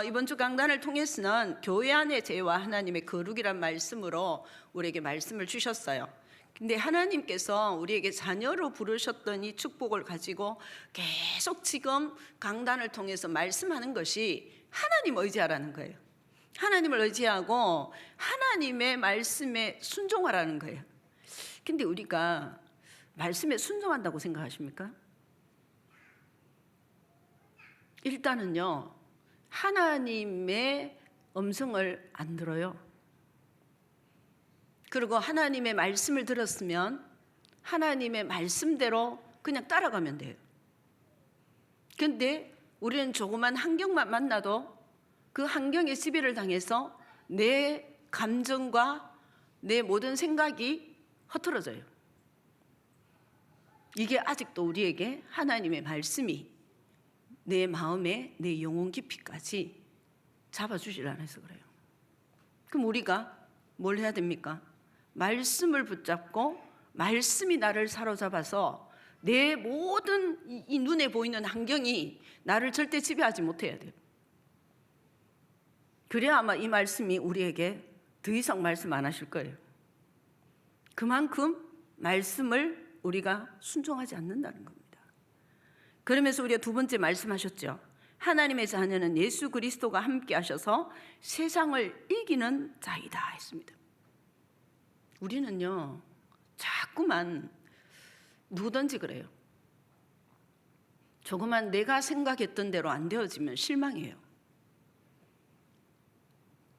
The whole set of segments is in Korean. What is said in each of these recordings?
이번 주 강단을 통해서는 교회 안의 죄와 하나님의 거룩이란 말씀으로 우리에게 말씀을 주셨어요. 근데 하나님께서 우리에게 자녀로 부르셨던 이 축복을 가지고 계속 지금 강단을 통해서 말씀하는 것이 하나님 의지하라는 거예요. 하나님을 의지하고 하나님의 말씀에 순종하라는 거예요. 근데 우리가 말씀에 순종한다고 생각하십니까? 일단은요, 하나님의 음성을 안 들어요. 그리고 하나님의 말씀을 들었으면 하나님의 말씀대로 그냥 따라가면 돼요. 근데 우리는 조그만 환경만 만나도 그 환경에 지배를 당해서 내 감정과 내 모든 생각이 흐트러져요. 이게 아직도 우리에게 하나님의 말씀이 내 마음에 내 영혼 깊이까지 잡아주질 않아서 그래요. 그럼 우리가 뭘 해야 됩니까? 말씀을 붙잡고 말씀이 나를 사로잡아서 내 모든 이 눈에 보이는 환경이 나를 절대 지배하지 못해야 돼요. 그래야 아마 이 말씀이 우리에게 더 이상 말씀 안 하실 거예요. 그만큼 말씀을 우리가 순종하지 않는다는 겁니다. 그러면서 우리가 두 번째 말씀하셨죠. 하나님의 자녀는 예수 그리스도가 함께 하셔서 세상을 이기는 자이다 했습니다. 우리는요, 자꾸만 누구든지 그래요. 조금만 내가 생각했던 대로 안 되어지면 실망해요.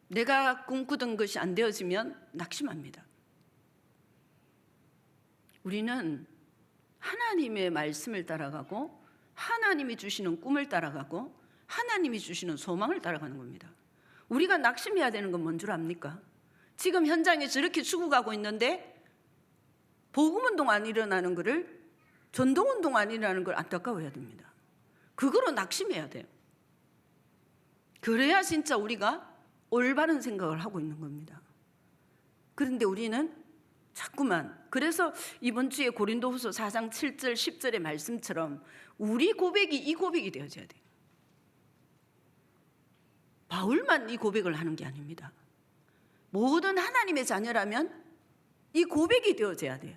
내가 꿈꾸던 것이 안 되어지면 낙심합니다. 우리는 하나님의 말씀을 따라가고 하나님이 주시는 꿈을 따라가고 하나님이 주시는 소망을 따라가는 겁니다. 우리가 낙심해야 되는 건 뭔 줄 압니까? 지금 현장에 저렇게 죽어가고 있는데 복음운동 안 일어나는 거를, 전도운동 안 일어나는 걸 안타까워해야 됩니다. 그거로 낙심해야 돼요. 그래야 진짜 우리가 올바른 생각을 하고 있는 겁니다. 그런데 우리는 자꾸만, 그래서 이번 주에 고린도후서 4장 7절 10절의 말씀처럼 우리 고백이 이 고백이 되어져야 돼요. 바울만 이 고백을 하는 게 아닙니다. 모든 하나님의 자녀라면 이 고백이 되어져야 돼요.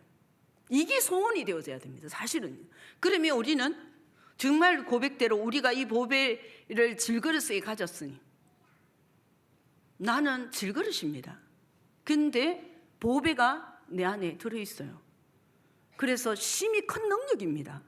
이게 소원이 되어져야 됩니다. 사실은요. 그러면 우리는 정말 고백대로 우리가 이 보배를 질그릇에 가졌으니, 나는 질그릇입니다. 근데 보배가 내 안에 들어있어요. 그래서 심히 큰 능력입니다.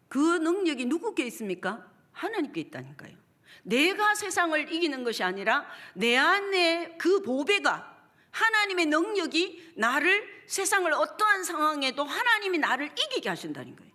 그 능력이 누구께 있습니까? 하나님께 있다니까요. 내가 세상을 이기는 것이 아니라 내 안에 그 보배가, 하나님의 능력이 나를, 세상을 어떠한 상황에도 하나님이 나를 이기게 하신다는 거예요.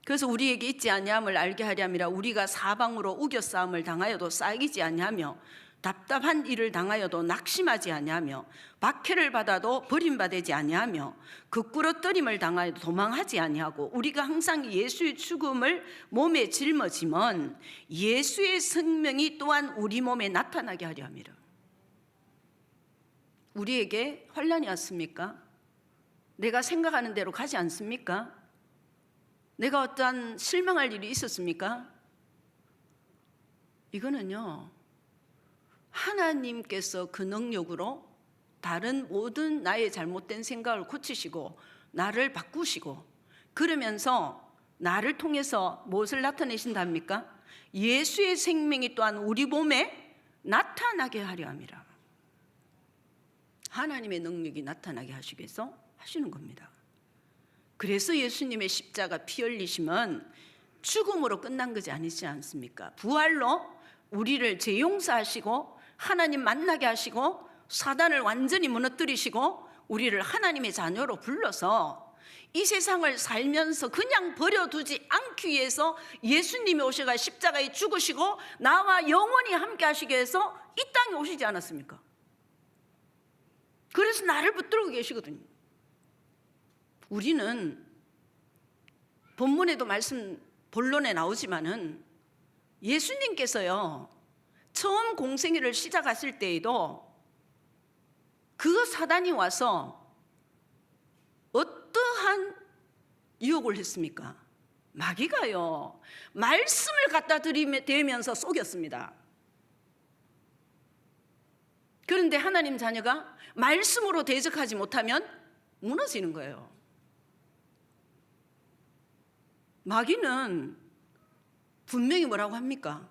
그래서 우리에게 있지 아니함을 알게 하려니와 우리가 사방으로 우겨 싸움을 당하여도 싸이지 아니하며 답답한 일을 당하여도 낙심하지 아니하며 박해를 받아도 버림받지 아니하며 극구러뜨림을 당하여도 도망하지 아니하고 우리가 항상 예수의 죽음을 몸에 짊어지면 예수의 생명이 또한 우리 몸에 나타나게 하려 함이라. 우리에게 환난이 왔습니까? 내가 생각하는 대로 가지 않습니까? 내가 어떠한 실망할 일이 있었습니까? 이거는요, 하나님께서 그 능력으로 다른 모든 나의 잘못된 생각을 고치시고 나를 바꾸시고, 그러면서 나를 통해서 무엇을 나타내신답니까? 예수의 생명이 또한 우리 몸에 나타나게 하려 함이라. 하나님의 능력이 나타나게 하시기 위해서 하시는 겁니다. 그래서 예수님의 십자가 피 흘리심은 죽음으로 끝난 것이 아니지 않습니까? 부활로 우리를 재용서하시고 하나님 만나게 하시고 사단을 완전히 무너뜨리시고 우리를 하나님의 자녀로 불러서 이 세상을 살면서 그냥 버려두지 않기 위해서 예수님이 오셔가 십자가에 죽으시고 나와 영원히 함께 하시기 위해서 이 땅에 오시지 않았습니까? 그래서 나를 붙들고 계시거든요. 우리는 본문에도 말씀 본론에 나오지만은 예수님께서요, 처음 공생애를 시작하실 때에도 그 사단이 와서 어떠한 유혹을 했습니까? 마귀가요, 말씀을 갖다 대면서 속였습니다. 그런데 하나님 자녀가 말씀으로 대적하지 못하면 무너지는 거예요. 마귀는 분명히 뭐라고 합니까?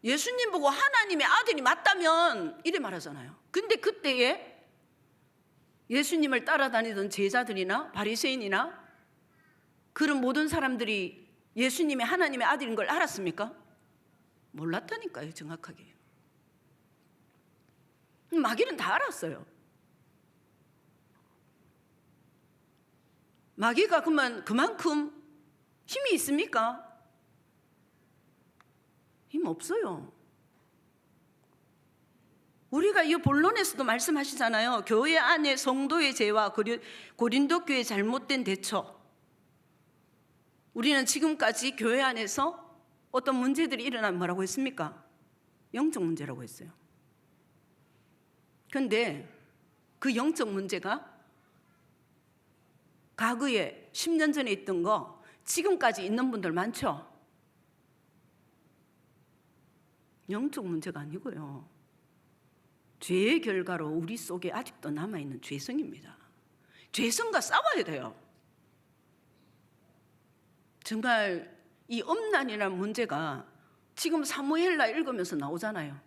예수님 보고 하나님의 아들이 맞다면 이래 말하잖아요. 근데 그때에 예수님을 따라다니던 제자들이나 바리새인이나 그런 모든 사람들이 예수님이 하나님의 아들인 걸 알았습니까? 몰랐다니까요, 정확하게. 마귀는 다 알았어요. 마귀가 그만큼 힘이 있습니까? 힘 없어요. 우리가 이 본론에서도 말씀하시잖아요. 교회 안에 성도의 죄와 고린도 교회의 잘못된 대처. 우리는 지금까지 교회 안에서 어떤 문제들이 일어나면 뭐라고 했습니까? 영적 문제라고 했어요. 그런데 그 영적 문제가 과거에 10년 전에 있던 거 지금까지 있는 분들 많죠? 영적 문제가 아니고요, 죄의 결과로 우리 속에 아직도 남아있는 죄성입니다. 죄성과 싸워야 돼요. 정말 이 음란이라는 문제가 지금 사무엘라 읽으면서 나오잖아요.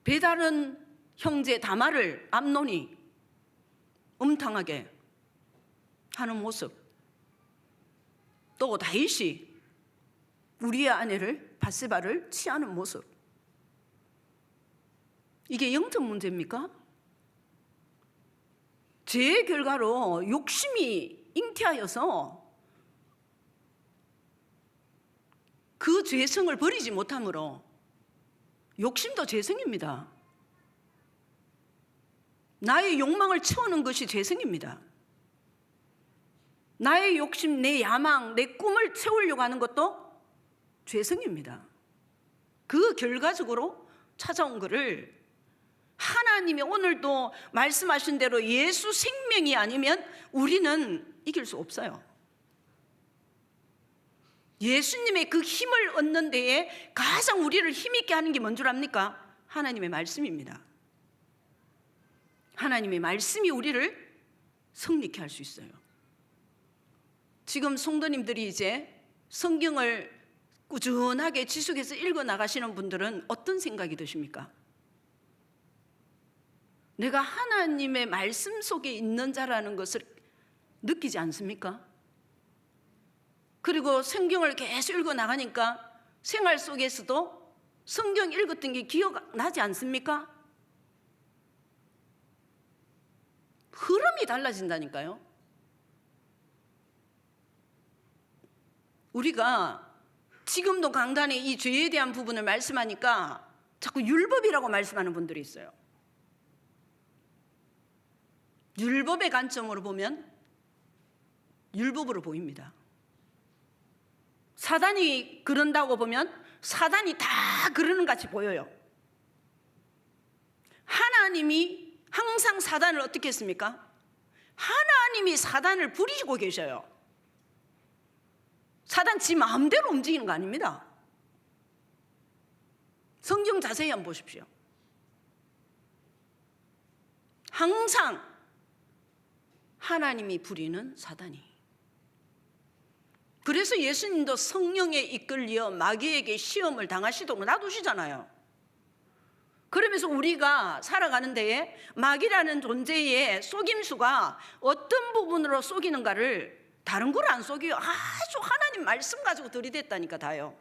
배다른 형제 다말을 암논이 음탕하게 하는 모습, 또 다윗이 우리의 아내를 바세바를 취하는 모습, 이게 영적 문제입니까? 죄의 결과로 욕심이 잉태하여서 그 죄성을 버리지 못함으로, 욕심도 죄성입니다. 나의 욕망을 채우는 것이 죄성입니다. 나의 욕심, 내 야망, 내 꿈을 채우려고 하는 것도 죄성입니다. 그 결과적으로 찾아온 것을 하나님이 오늘도 말씀하신 대로 예수 생명이 아니면 우리는 이길 수 없어요. 예수님의 그 힘을 얻는 데에 가장 우리를 힘있게 하는 게 뭔 줄 압니까? 하나님의 말씀입니다. 하나님의 말씀이 우리를 성립케 할 수 있어요. 지금 성도님들이 이제 성경을 꾸준하게 지속해서 읽어 나가시는 분들은 어떤 생각이 드십니까? 내가 하나님의 말씀 속에 있는 자라는 것을 느끼지 않습니까? 그리고 성경을 계속 읽어 나가니까 생활 속에서도 성경 읽었던 게 기억나지 않습니까? 흐름이 달라진다니까요. 우리가 지금도 강단에 이 죄에 대한 부분을 말씀하니까 자꾸 율법이라고 말씀하는 분들이 있어요. 율법의 관점으로 보면 율법으로 보입니다. 사단이 그런다고 보면 사단이 다 그러는 같이 보여요. 하나님이 항상 사단을 어떻게 했습니까? 하나님이 사단을 부리시고 계셔요. 사단 지 마음대로 움직이는 거 아닙니다. 성경 자세히 한번 보십시오. 항상 하나님이 부리는 사단이. 그래서 예수님도 성령에 이끌려 마귀에게 시험을 당하시도록 놔두시잖아요. 그러면서 우리가 살아가는 데에 마귀라는 존재의 속임수가 어떤 부분으로 속이는가를 다른 걸 안 속여요. 아주 하나님 말씀 가지고 들이댔다니까 다요.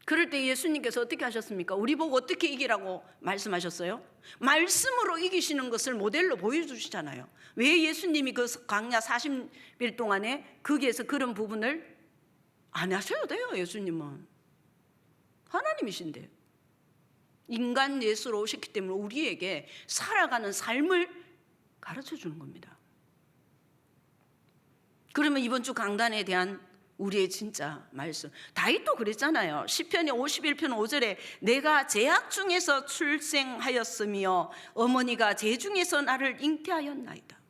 그럴 때 예수님께서 어떻게 하셨습니까? 우리 보고 어떻게 이기라고 말씀하셨어요? 말씀으로 이기시는 것을 모델로 보여주시잖아요. 왜 예수님이 그 광야 40일 동안에 거기에서 그런 부분을 안 하셔도 돼요. 예수님은 하나님이신데 인간 예수로 오셨기 때문에 우리에게 살아가는 삶을 가르쳐 주는 겁니다. 그러면 이번 주 강단에 대한 우리의 진짜 말씀, 다윗도 그랬잖아요. 시편이 51편 5절에 내가 제약 중에서 출생하였으며 어머니가 제 중에서 나를 잉태하였나이다.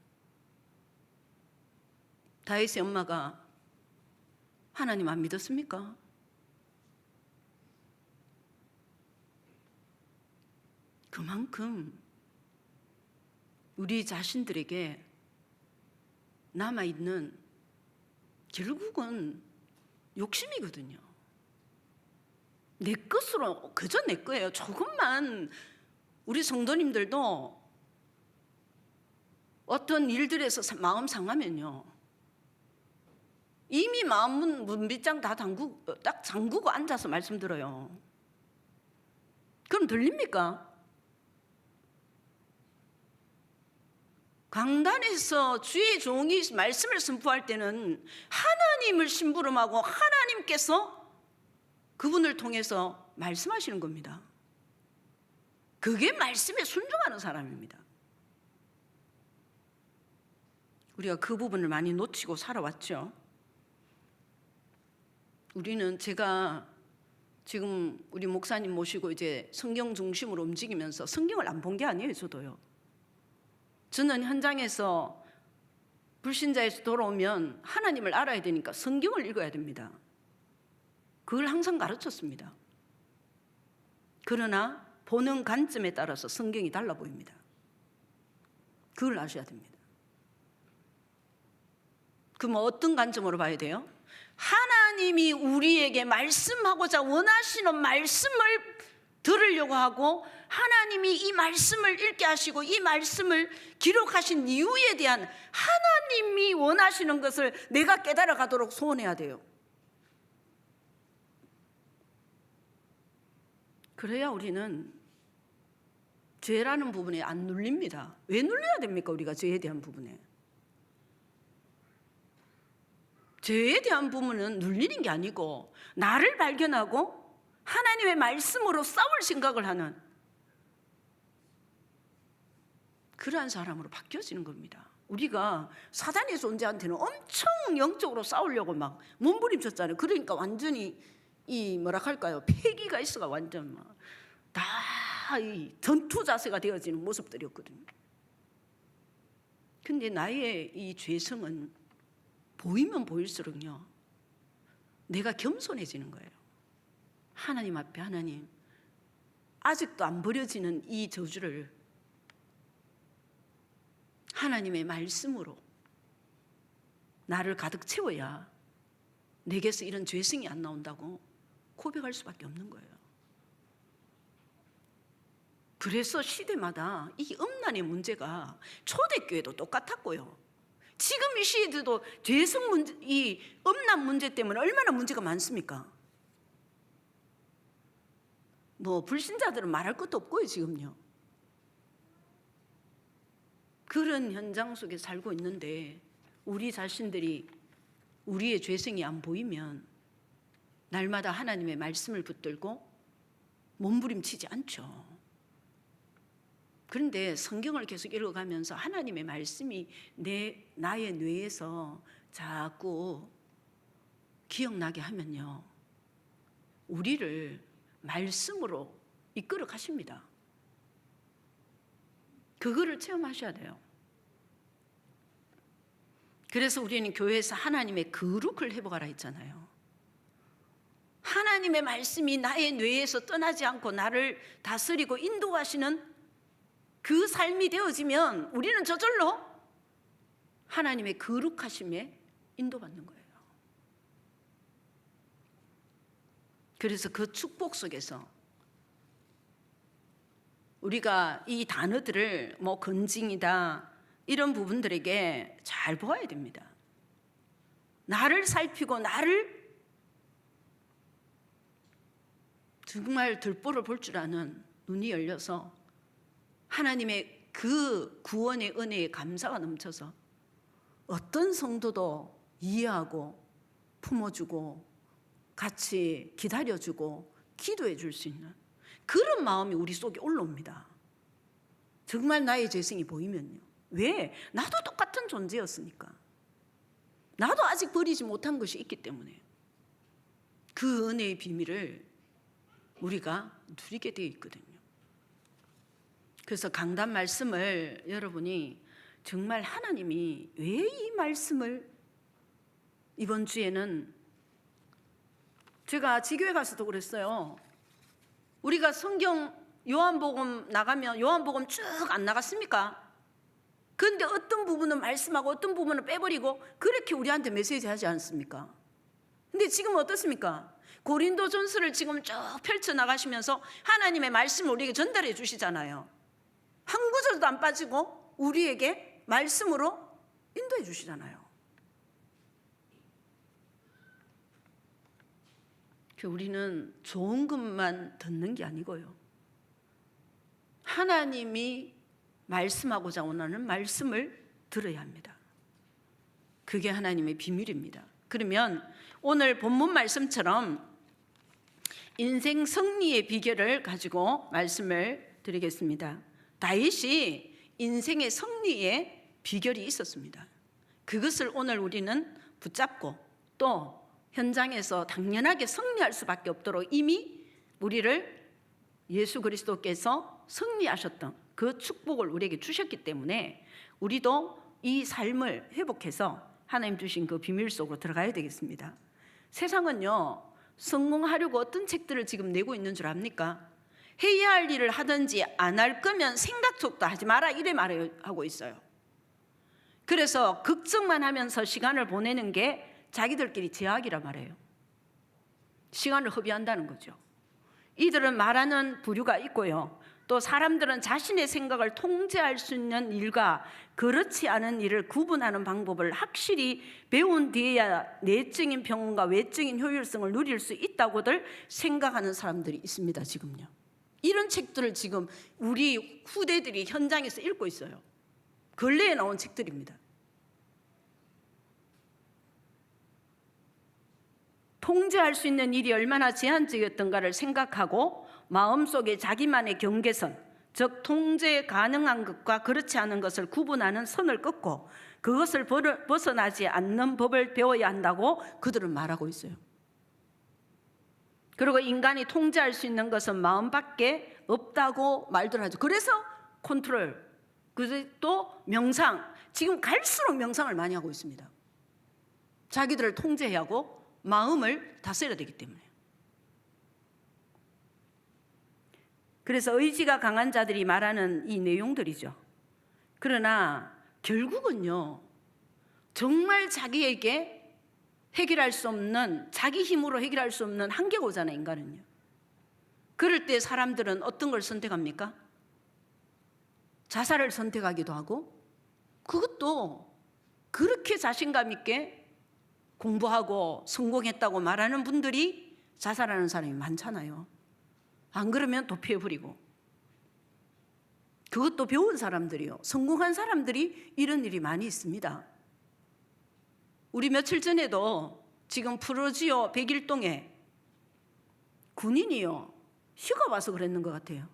다윗의 엄마가 하나님 안 믿었습니까? 그만큼 우리 자신들에게 남아있는 결국은 욕심이거든요. 내 것으로, 그저 내 거예요. 조금만 우리 성도님들도 어떤 일들에서 마음 상하면요, 이미 마음 문빗장 다 딱 잠그고 앉아서 말씀 들어요. 그럼 들립니까? 강단에서 주의 종이 말씀을 선포할 때는 하나님을 심부름하고 하나님께서 그분을 통해서 말씀하시는 겁니다. 그게 말씀에 순종하는 사람입니다. 우리가 그 부분을 많이 놓치고 살아왔죠. 우리는, 제가 지금 우리 목사님 모시고 이제 성경 중심으로 움직이면서 성경을 안 본 게 아니에요. 저도요. 저는 현장에서 불신자에서 돌아오면 하나님을 알아야 되니까 성경을 읽어야 됩니다. 그걸 항상 가르쳤습니다. 그러나 보는 관점에 따라서 성경이 달라 보입니다. 그걸 아셔야 됩니다. 그럼 어떤 관점으로 봐야 돼요? 하나님이 우리에게 말씀하고자 원하시는 말씀을 들으려고 하고, 하나님이 이 말씀을 읽게 하시고 이 말씀을 기록하신 이유에 대한 하나님이 원하시는 것을 내가 깨달아 가도록 소원해야 돼요. 그래야 우리는 죄라는 부분에 안 눌립니다. 왜 눌려야 됩니까? 우리가 죄에 대한 부분에. 죄에 대한 부분은 눌리는 게 아니고, 나를 발견하고 하나님의 말씀으로 싸울 생각을 하는 그러한 사람으로 바뀌어지는 겁니다. 우리가 사단의 존재한테는 엄청 영적으로 싸우려고 막 몸부림쳤잖아요. 그러니까 완전히 이 뭐라 할까요? 패기가 있어가 완전 막 다 이 전투 자세가 되어지는 모습들이었거든요. 근데 나의 이 죄성은 보이면 보일수록요, 내가 겸손해지는 거예요. 하나님 앞에, 하나님, 아직도 안 버려지는 이 저주를 하나님의 말씀으로 나를 가득 채워야 내게서 이런 죄성이 안 나온다고 고백할 수밖에 없는 거예요. 그래서 시대마다 이 음란의 문제가 초대교회도 똑같았고요, 지금 이 시대도 죄성 문제, 이 음란 문제 때문에 얼마나 문제가 많습니까? 뭐 불신자들은 말할 것도 없고요, 지금요. 그런 현장 속에 살고 있는데 우리 자신들이 우리의 죄성이 안 보이면 날마다 하나님의 말씀을 붙들고 몸부림치지 않죠. 그런데 성경을 계속 읽어가면서 하나님의 말씀이 나의 뇌에서 자꾸 기억나게 하면요, 우리를 말씀으로 이끌어 가십니다. 그거를 체험하셔야 돼요. 그래서 우리는 교회에서 하나님의 거룩을 회복하라 했잖아요. 하나님의 말씀이 나의 뇌에서 떠나지 않고 나를 다스리고 인도하시는 그 삶이 되어지면 우리는 저절로 하나님의 거룩하심에 인도받는 거예요. 그래서 그 축복 속에서 우리가 이 단어들을 뭐 건징이다 이런 부분들에게 잘 보아야 됩니다. 나를 살피고 나를 정말 들보를 볼 줄 아는 눈이 열려서 하나님의 그 구원의 은혜에 감사가 넘쳐서 어떤 성도도 이해하고 품어주고 같이 기다려주고 기도해 줄 수 있는 그런 마음이 우리 속에 올라옵니다. 정말 나의 죄성이 보이면요. 왜? 나도 똑같은 존재였으니까. 나도 아직 버리지 못한 것이 있기 때문에 그 은혜의 비밀을 우리가 누리게 되어 있거든요. 그래서 강단 말씀을 여러분이 정말 하나님이 왜 이 말씀을 이번 주에는 제가 지교회 가서도 그랬어요. 우리가 성경 요한복음 나가면 요한복음 쭉 안 나갔습니까? 그런데 어떤 부분은 말씀하고 어떤 부분은 빼버리고 그렇게 우리한테 메시지 하지 않습니까? 근데 지금 어떻습니까? 고린도전서를 지금 쭉 펼쳐나가시면서 하나님의 말씀을 우리에게 전달해 주시잖아요. 한 구절도 안 빠지고 우리에게 말씀으로 인도해 주시잖아요. 우리는 좋은 것만 듣는 게 아니고요, 하나님이 말씀하고자 원하는 말씀을 들어야 합니다. 그게 하나님의 비밀입니다. 그러면 오늘 본문 말씀처럼 인생 승리의 비결을 가지고 말씀을 드리겠습니다. 다윗이 인생의 승리의 비결이 있었습니다. 그것을 오늘 우리는 붙잡고 또 현장에서 당연하게 승리할 수밖에 없도록 이미 우리를 예수 그리스도께서 승리하셨던 그 축복을 우리에게 주셨기 때문에 우리도 이 삶을 회복해서 하나님 주신 그 비밀 속으로 들어가야 되겠습니다. 세상은요, 성공하려고 어떤 책들을 지금 내고 있는 줄 압니까? 해야 할 일을 하든지 안 할 거면 생각 속도 하지 마라, 이래 말하고 있어요. 그래서 걱정만 하면서 시간을 보내는 게 자기들끼리 제약이라 말해요. 시간을 허비한다는 거죠. 이들은 말하는 부류가 있고요, 또 사람들은 자신의 생각을 통제할 수 있는 일과 그렇지 않은 일을 구분하는 방법을 확실히 배운 뒤에야 내적인 평온과 외적인 효율성을 누릴 수 있다고들 생각하는 사람들이 있습니다. 지금요, 이런 책들을 지금 우리 후대들이 현장에서 읽고 있어요. 근래에 나온 책들입니다. 통제할 수 있는 일이 얼마나 제한적이었던가를 생각하고 마음속에 자기만의 경계선, 즉 통제 가능한 것과 그렇지 않은 것을 구분하는 선을 긋고 그것을 벗어나지 않는 법을 배워야 한다고 그들은 말하고 있어요. 그리고 인간이 통제할 수 있는 것은 마음밖에 없다고 말들 하죠. 그래서 컨트롤, 또 명상, 지금 갈수록 명상을 많이 하고 있습니다. 자기들을 통제해야 하고 마음을 다스려야 되기 때문에. 그래서 의지가 강한 자들이 말하는 이 내용들이죠. 그러나 결국은요, 정말 자기에게 해결할 수 없는, 자기 힘으로 해결할 수 없는 한계가 오잖아요, 인간은요. 그럴 때 사람들은 어떤 걸 선택합니까? 자살을 선택하기도 하고, 그것도 그렇게 자신감 있게 공부하고 성공했다고 말하는 분들이 자살하는 사람이 많잖아요. 안 그러면 도피해버리고. 그것도 배운 사람들이요, 성공한 사람들이 이런 일이 많이 있습니다. 우리 며칠 전에도 지금 프로지오 101동에 군인이요, 휴가 와서 그랬는 것 같아요.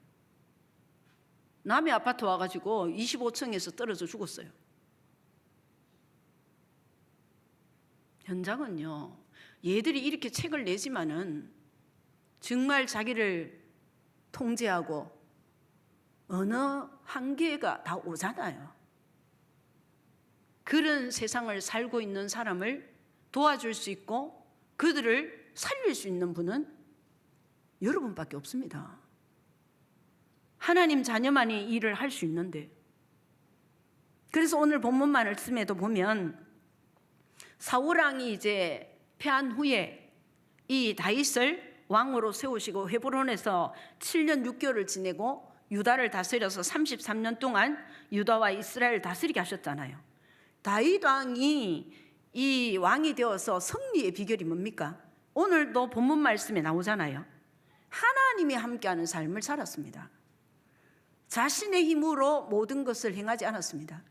남의 아파트 와가지고 25층에서 떨어져 죽었어요. 현장은요, 얘들이 이렇게 책을 내지만은 정말 자기를 통제하고 어느 한계가 다 오잖아요. 그런 세상을 살고 있는 사람을 도와줄 수 있고 그들을 살릴 수 있는 분은 여러분밖에 없습니다. 하나님 자녀만이 일을 할 수 있는데. 그래서 오늘 본문 말씀에도 보면 사울 왕이 이제 패한 후에 이 다윗을 왕으로 세우시고 헤브론에서 7년 6개월을 지내고 유다를 다스려서 33년 동안 유다와 이스라엘을 다스리게 하셨잖아요. 다윗 왕이 이 왕이 되어서 승리의 비결이 뭡니까? 오늘도 본문 말씀에 나오잖아요. 하나님이 함께하는 삶을 살았습니다. 자신의 힘으로 모든 것을 행하지 않았습니다.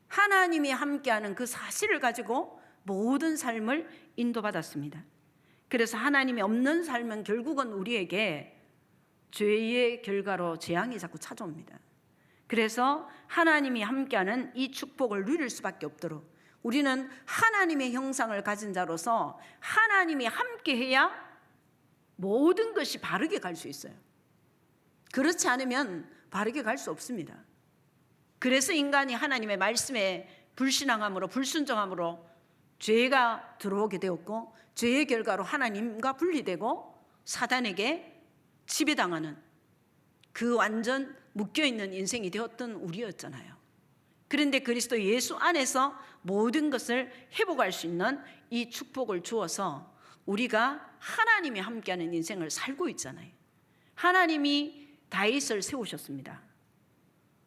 하나님이 함께하는 그 사실을 가지고 모든 삶을 인도받았습니다. 그래서 하나님이 없는 삶은 결국은 우리에게 죄의 결과로 재앙이 자꾸 찾아옵니다. 그래서 하나님이 함께하는 이 축복을 누릴 수밖에 없도록 우리는 하나님의 형상을 가진 자로서 하나님이 함께해야 모든 것이 바르게 갈 수 있어요. 그렇지 않으면 바르게 갈 수 없습니다. 그래서 인간이 하나님의 말씀에 불신앙함으로 불순종함으로 죄가 들어오게 되었고 죄의 결과로 하나님과 분리되고 사단에게 지배당하는 그 완전 묶여있는 인생이 되었던 우리였잖아요. 그런데 그리스도 예수 안에서 모든 것을 회복할 수 있는 이 축복을 주어서 우리가 하나님이 함께하는 인생을 살고 있잖아요. 하나님이 다윗을 세우셨습니다.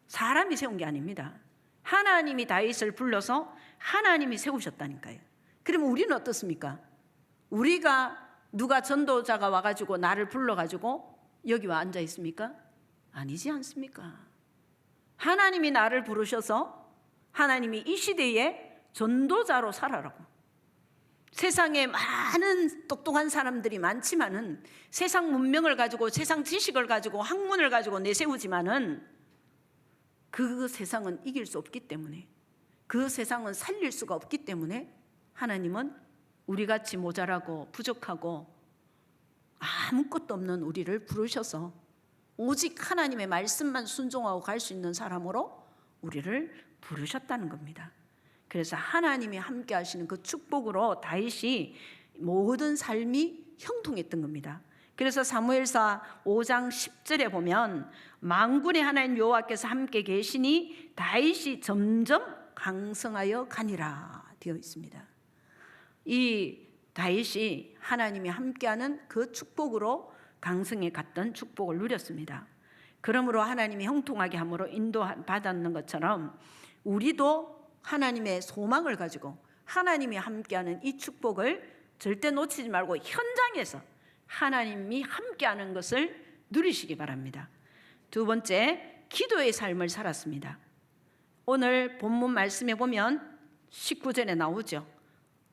사람이 세운 게 아닙니다. 하나님이 다윗을 불러서 하나님이 세우셨다니까요. 그러면 우리는 어떻습니까? 우리가 누가 전도자가 와가지고 나를 불러가지고 여기 와 앉아 있습니까? 아니지 않습니까? 하나님이 나를 부르셔서 하나님이 이 시대에 전도자로 살아라고. 세상에 많은 똑똑한 사람들이 많지만은 세상 문명을 가지고 세상 지식을 가지고 학문을 가지고 내세우지만은 그 세상은 이길 수 없기 때문에, 그 세상은 살릴 수가 없기 때문에 하나님은 우리같이 모자라고 부족하고 아무것도 없는 우리를 부르셔서 오직 하나님의 말씀만 순종하고 갈 수 있는 사람으로 우리를 부르셨다는 겁니다. 그래서 하나님이 함께 하시는 그 축복으로 다윗이 모든 삶이 형통했던 겁니다. 그래서 사무엘사 5장 10절에 보면 만군의 하나님 여호와께서 함께 계시니 다윗이 점점 강성하여 가니라 되어 있습니다. 이 다윗이 하나님이 함께하는 그 축복으로 강성해 갔던 축복을 누렸습니다. 그러므로 하나님이 형통하게 함으로 인도받았는 것처럼 우리도 하나님의 소망을 가지고 하나님이 함께하는 이 축복을 절대 놓치지 말고 현장에서 하나님이 함께하는 것을 누리시기 바랍니다. 두 번째, 기도의 삶을 살았습니다. 오늘 본문 말씀에 보면 19절에 나오죠.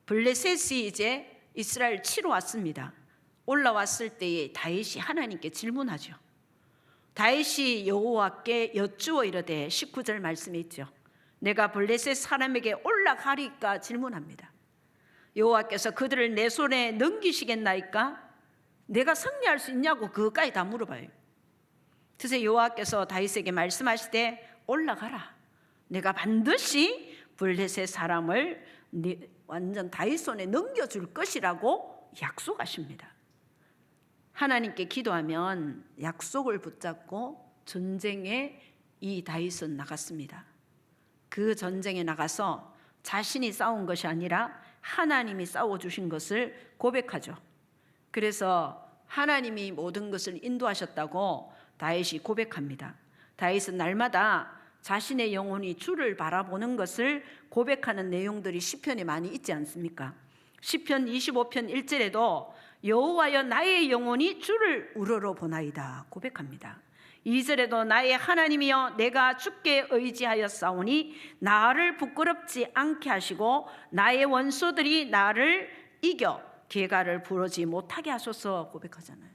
블레셋이 이제 이스라엘 치러 왔습니다. 올라왔을 때에 다윗이 하나님께 질문하죠. 다윗이 여호와께 여쭈어 이르되 19절 말씀에 있죠. 내가 블레셋 사람에게 올라가리까 질문합니다. 여호와께서 그들을 내 손에 넘기시겠나이까? 내가 승리할 수 있냐고 그것까지 다 물어봐요. 그래서 여호와께서 다윗에게 말씀하시되 올라가라. 내가 반드시 블레셋 사람을 완전 다윗 손에 넘겨줄 것이라고 약속하십니다. 하나님께 기도하면 약속을 붙잡고 전쟁에 이 다윗은 나갔습니다. 그 전쟁에 나가서 자신이 싸운 것이 아니라 하나님이 싸워주신 것을 고백하죠. 그래서 하나님이 모든 것을 인도하셨다고 다윗이 고백합니다. 다윗은 날마다 자신의 영혼이 주를 바라보는 것을 고백하는 내용들이 시편에 많이 있지 않습니까? 시편 25편 1절에도 여호와여 나의 영혼이 주를 우러러보나이다 고백합니다. 2절에도 나의 하나님이여 내가 주께 의지하였사오니 나를 부끄럽지 않게 하시고 나의 원수들이 나를 이겨 계가를 부르지 못하게 하소서 고백하잖아요.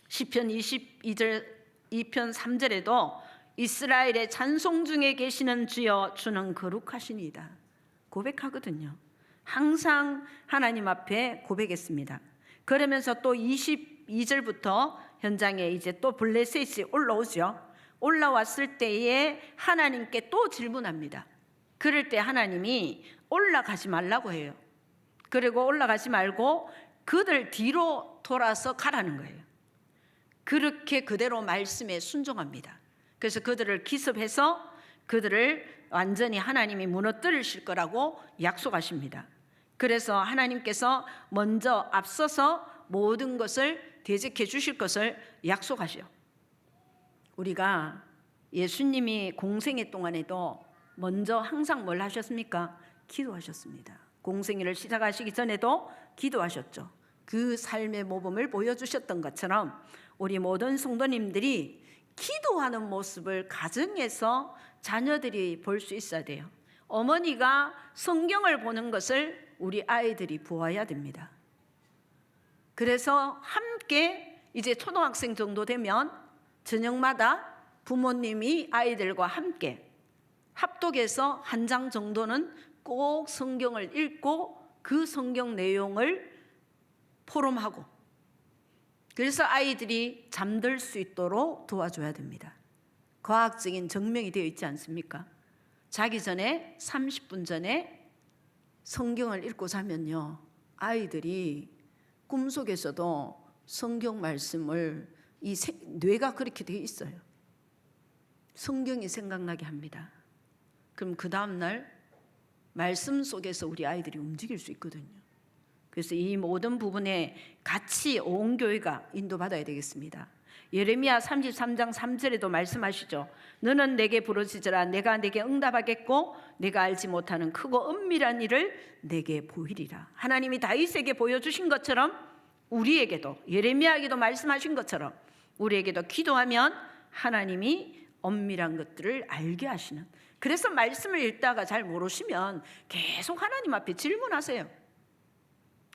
시편 22절 2편 3절에도 이스라엘의 찬송 중에 계시는 주여 주는 거룩하시니이다 고백하거든요. 항상 하나님 앞에 고백했습니다. 그러면서 또 22절부터 현장에 이제 또 블레셋이 올라오죠. 올라왔을 때에 하나님께 또 질문합니다. 그럴 때 하나님이 올라가지 말라고 해요. 그리고 올라가지 말고 그들 뒤로 돌아서 가라는 거예요. 그렇게 그대로 말씀에 순종합니다. 그래서 그들을 기습해서 그들을 완전히 하나님이 무너뜨리실 거라고 약속하십니다. 그래서 하나님께서 먼저 앞서서 모든 것을 대적해 주실 것을 약속하셔. 우리가 예수님이 공생애 동안에도 먼저 항상 뭘 하셨습니까? 기도하셨습니다. 공생애를 시작하시기 전에도 기도하셨죠. 그 삶의 모범을 보여주셨던 것처럼 우리 모든 성도님들이 기도하는 모습을 가정에서 자녀들이 볼 수 있어야 돼요. 어머니가 성경을 보는 것을 우리 아이들이 보아야 됩니다. 그래서 함께 이제 초등학생 정도 되면 저녁마다 부모님이 아이들과 함께 합독해서 한 장 정도는 꼭 성경을 읽고 그 성경 내용을 포럼하고 그래서 아이들이 잠들 수 있도록 도와줘야 됩니다. 과학적인 증명이 되어 있지 않습니까? 자기 전에 30분 전에 성경을 읽고 자면요, 아이들이 꿈속에서도 성경 말씀을 뇌가 그렇게 돼 있어요. 성경이 생각나게 합니다. 그럼 그 다음날 말씀 속에서 우리 아이들이 움직일 수 있거든요. 그래서 이 모든 부분에 같이 온 교회가 인도받아야 되겠습니다. 예레미야 33장 3절에도 말씀하시죠. 너는 내게 부르짖으라. 내가 내게 응답하겠고 내가 알지 못하는 크고 은밀한 일을 내게 보이리라. 하나님이 다윗에게 보여주신 것처럼 우리에게도, 예레미야에게도 말씀하신 것처럼 우리에게도 기도하면 하나님이 엄밀한 것들을 알게 하시는. 그래서 말씀을 읽다가 잘 모르시면 계속 하나님 앞에 질문하세요.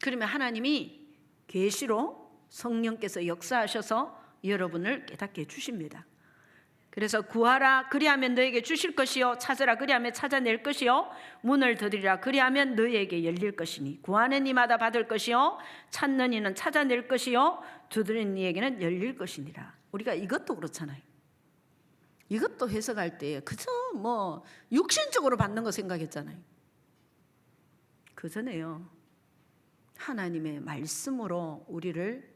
그러면 하나님이 계시로 성령께서 역사하셔서 여러분을 깨닫게 해주십니다. 그래서 구하라 그리하면 너에게 주실 것이요, 찾으라 그리하면 찾아낼 것이요, 문을 두드리라 그리하면 너에게 열릴 것이니 구하는 이마다 받을 것이요, 찾는 이는 찾아낼 것이요, 두드리는 이에게는 열릴 것이니라. 우리가 이것도 그렇잖아요. 이것도 해석할 때 그저 뭐 육신적으로 받는 거 생각했잖아요. 그전에요, 하나님의 말씀으로 우리를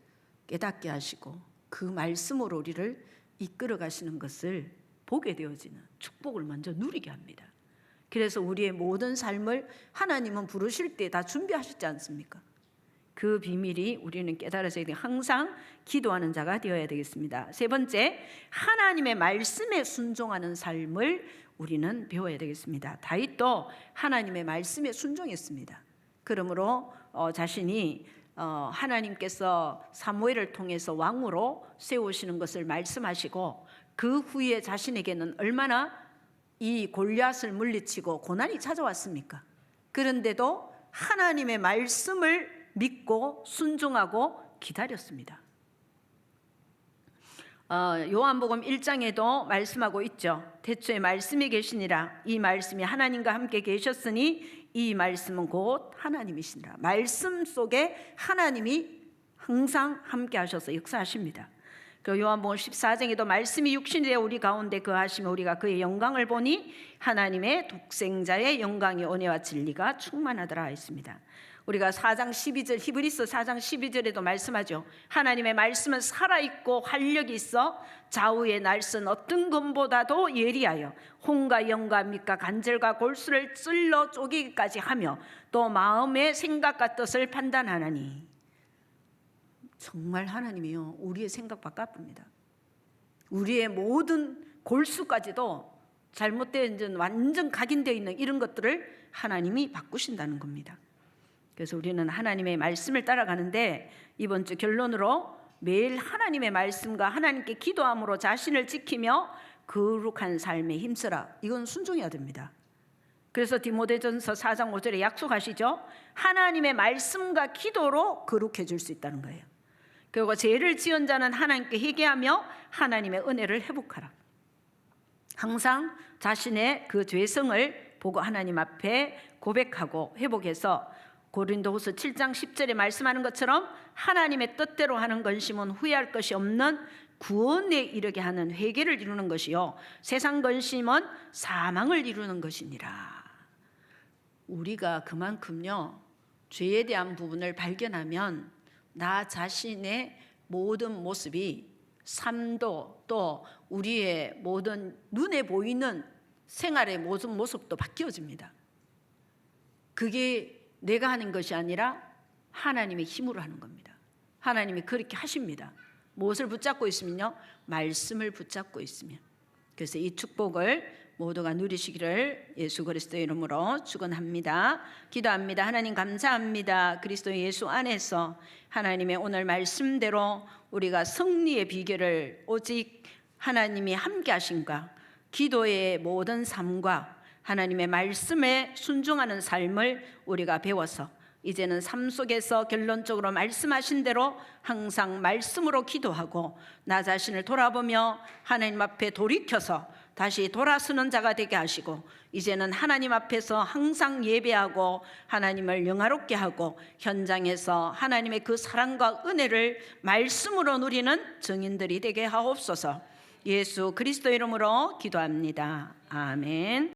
깨닫게 하시고 그 말씀으로 우리를 이끌어 가시는 것을 보게 되어지는 축복을 먼저 누리게 합니다. 그래서 우리의 모든 삶을 하나님은 부르실 때 다 준비하셨지 않습니까? 그 비밀이 우리는 깨달아서 항상 기도하는 자가 되어야 되겠습니다. 세 번째, 하나님의 말씀에 순종하는 삶을 우리는 배워야 되겠습니다. 다윗도 하나님의 말씀에 순종했습니다. 그러므로 자신이 하나님께서 사무엘을 통해서 왕으로 세우시는 것을 말씀하시고 그 후에 자신에게는 얼마나 이 골리앗을 물리치고 고난이 찾아왔습니까? 그런데도 하나님의 말씀을 믿고 순종하고 기다렸습니다. 요한복음 1장에도 말씀하고 있죠. 태초에 말씀이 계시니라. 이 말씀이 하나님과 함께 계셨으니 이 말씀은 곧 하나님이시니라. 말씀 속에 하나님이 항상 함께 하셔서 역사하십니다. 그 요한복음 14장에도 말씀이 육신이 되어 우리 가운데 거하시며 우리가 그의 영광을 보니 하나님의 독생자의 영광이 은혜와 진리가 충만하더라 했습니다. 우리가 4장 12절 히브리서 4장 12절에도 말씀하죠. 하나님의 말씀은 살아있고 활력이 있어 좌우의 날선 어떤 검보다도 예리하여 혼과 영과 밑과 간절과 골수를 찔러 쪼개기까지 하며 또 마음의 생각과 뜻을 판단하나니. 정말 하나님이요, 우리의 생각 바깥입니다. 우리의 모든 골수까지도 잘못된 완전 각인되어 있는 이런 것들을 하나님이 바꾸신다는 겁니다. 그래서 우리는 하나님의 말씀을 따라가는데 이번 주 결론으로 매일 하나님의 말씀과 하나님께 기도함으로 자신을 지키며 거룩한 삶에 힘쓰라. 이건 순종해야 됩니다. 그래서 디모데전서 4장 5절에 약속하시죠. 하나님의 말씀과 기도로 거룩해질 수 있다는 거예요. 그리고 죄를 지은 자는 하나님께 회개하며 하나님의 은혜를 회복하라. 항상 자신의 그 죄성을 보고 하나님 앞에 고백하고 회복해서 고린도후서 7장 10절에 말씀하는 것처럼 하나님의 뜻대로 하는 건심은 후회할 것이 없는 구원에 이르게 하는 회개를 이루는 것이요 세상 건심은 사망을 이루는 것이니라. 우리가 그만큼요 죄에 대한 부분을 발견하면 나 자신의 모든 모습이 삶도 또 우리의 모든 눈에 보이는 생활의 모든 모습도 바뀌어집니다. 그게 내가 하는 것이 아니라 하나님의 힘으로 하는 겁니다. 하나님이 그렇게 하십니다. 무엇을 붙잡고 있으면요? 말씀을 붙잡고 있으면. 그래서 이 축복을 모두가 누리시기를 예수 그리스도의 이름으로 축원합니다. 기도합니다. 하나님 감사합니다. 그리스도 예수 안에서 하나님의 오늘 말씀대로 우리가 승리의 비결을 오직 하나님이 함께 하신가, 기도의 모든 삶과 하나님의 말씀에 순종하는 삶을 우리가 배워서 이제는 삶 속에서 결론적으로 말씀하신 대로 항상 말씀으로 기도하고 나 자신을 돌아보며 하나님 앞에 돌이켜서 다시 돌아서는 자가 되게 하시고 이제는 하나님 앞에서 항상 예배하고 하나님을 영화롭게 하고 현장에서 하나님의 그 사랑과 은혜를 말씀으로 누리는 증인들이 되게 하옵소서. 예수 그리스도 이름으로 기도합니다. 아멘.